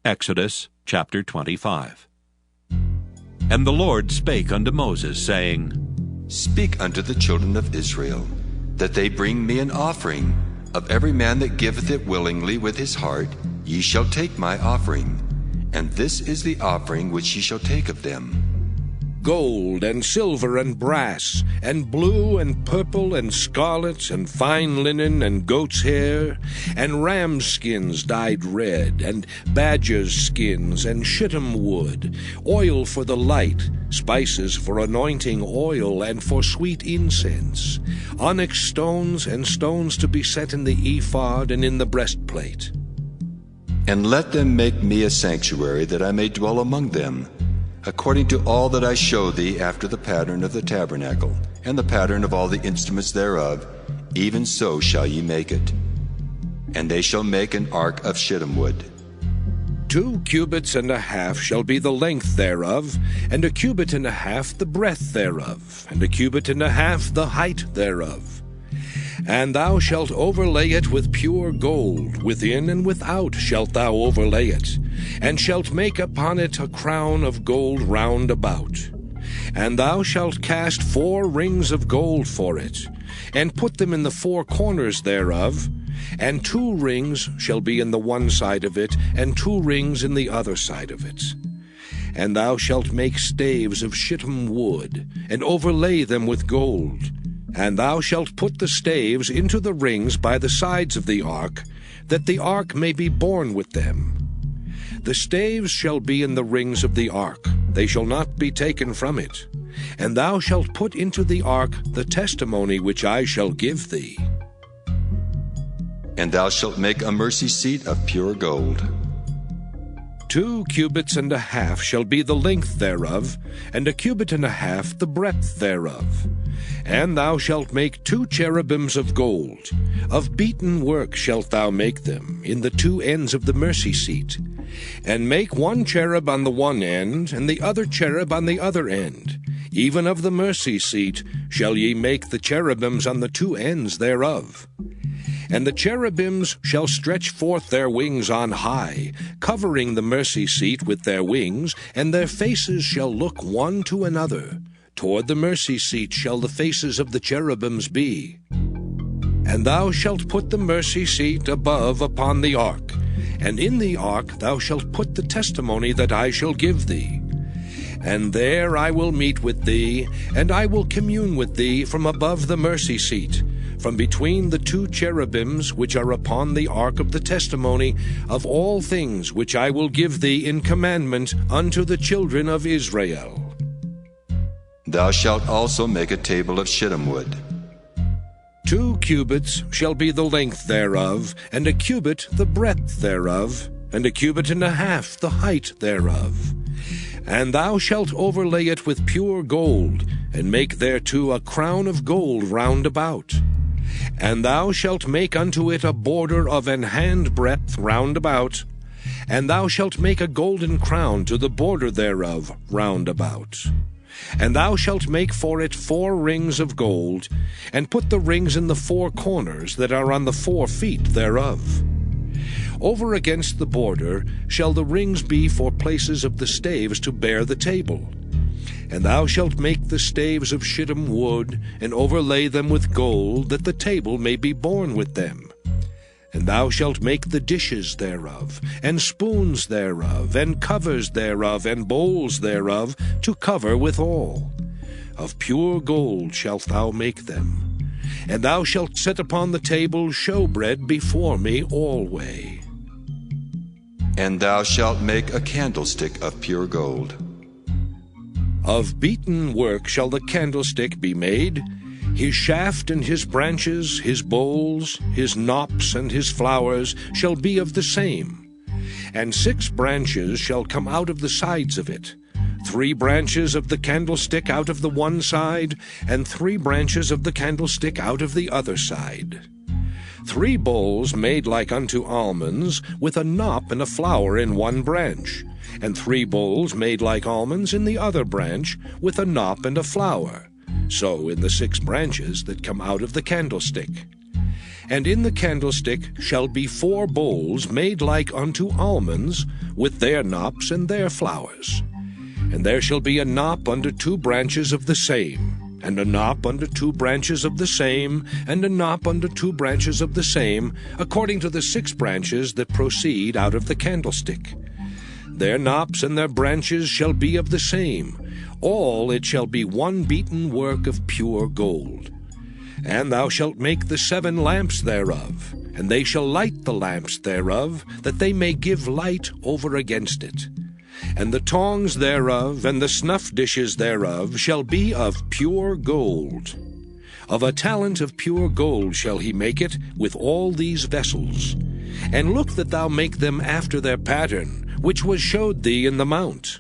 Exodus chapter 25. And the Lord spake unto Moses, saying, Speak unto the children of Israel, that they bring me an offering. Of every man that giveth it willingly with his heart, ye shall take my offering. And this is the offering which ye shall take of them: gold and silver and brass, and blue and purple and scarlet, and fine linen and goat's hair, and ram's skins dyed red, and badger's skins, and shittim wood, oil for the light, spices for anointing oil and for sweet incense, onyx stones, and stones to be set in the ephod and in the breastplate. And let them make me a sanctuary, that I may dwell among them, according to all that I show thee, after the pattern of the tabernacle, and the pattern of all the instruments thereof, even so shall ye make it. And they shall make an ark of shittim wood. 2 cubits and a half shall be the length thereof, and 1 cubit and a half the breadth thereof, and 1 cubit and a half the height thereof. And thou shalt overlay it with pure gold, within and without shalt thou overlay it, and shalt make upon it a crown of gold round about. And thou shalt cast 4 rings of gold for it, and put them in the 4 corners thereof, and 2 rings shall be in the one side of it, and 2 rings in the other side of it. And thou shalt make staves of shittim wood, and overlay them with gold. And thou shalt put the staves into the rings by the sides of the ark, that the ark may be borne with them. The staves shall be in the rings of the ark, they shall not be taken from it. And thou shalt put into the ark the testimony which I shall give thee. And thou shalt make a mercy seat of pure gold. 2 cubits and a half shall be the length thereof, and 1 cubit and a half the breadth thereof. And thou shalt make 2 cherubims of gold. Of beaten work shalt thou make them, in the 2 ends of the mercy seat. And make 1 cherub on the one end, and the other cherub on the other end. Even of the mercy seat shall ye make the cherubims on the 2 ends thereof. And the cherubims shall stretch forth their wings on high, covering the mercy seat with their wings, and their faces shall look one to another. Toward the mercy seat shall the faces of the cherubims be. And thou shalt put the mercy seat above upon the ark, and in the ark thou shalt put the testimony that I shall give thee. And there I will meet with thee, and I will commune with thee from above the mercy seat, from between the 2 cherubims which are upon the ark of the testimony, of all things which I will give thee in commandment unto the children of Israel. Thou shalt also make a table of shittim wood. 2 cubits shall be the length thereof, and 1 cubit the breadth thereof, and 1 cubit and a half the height thereof. And thou shalt overlay it with pure gold, and make thereto a crown of gold round about. And thou shalt make unto it a border of an handbreadth round about, and thou shalt make a golden crown to the border thereof round about. And thou shalt make for it 4 rings of gold, and put the rings in the 4 corners that are on the 4 feet thereof. Over against the border shall the rings be for places of the staves to bear the table. And thou shalt make the staves of shittim wood, and overlay them with gold, that the table may be borne with them. And thou shalt make the dishes thereof, and spoons thereof, and covers thereof, and bowls thereof, to cover withal. Of pure gold shalt thou make them. And thou shalt set upon the table showbread before me alway. And thou shalt make a candlestick of pure gold. Of beaten work shall the candlestick be made. His shaft and his branches, his bowls, his knops and his flowers shall be of the same. And 6 branches shall come out of the sides of it, 3 branches of the candlestick out of the one side, and 3 branches of the candlestick out of the other side. 3 bowls made like unto almonds, with a knop and a flower in one branch, and 3 bowls made like almonds in the other branch, with a knop and a flower. So in the 6 branches that come out of the candlestick. And in the candlestick shall be 4 bowls made like unto almonds, with their knops and their flowers. And there shall be a knop under 2 branches of the same, and a knop under 2 branches of the same, and a knop under 2 branches of the same, according to the 6 branches that proceed out of the candlestick. Their knops and their branches shall be of the same. All it shall be one beaten work of pure gold. And thou shalt make the 7 lamps thereof, and they shall light the lamps thereof, that they may give light over against it. And the tongs thereof and the snuff dishes thereof shall be of pure gold. Of a talent of pure gold shall he make it with all these vessels. And look that thou make them after their pattern, which was showed thee in the mount.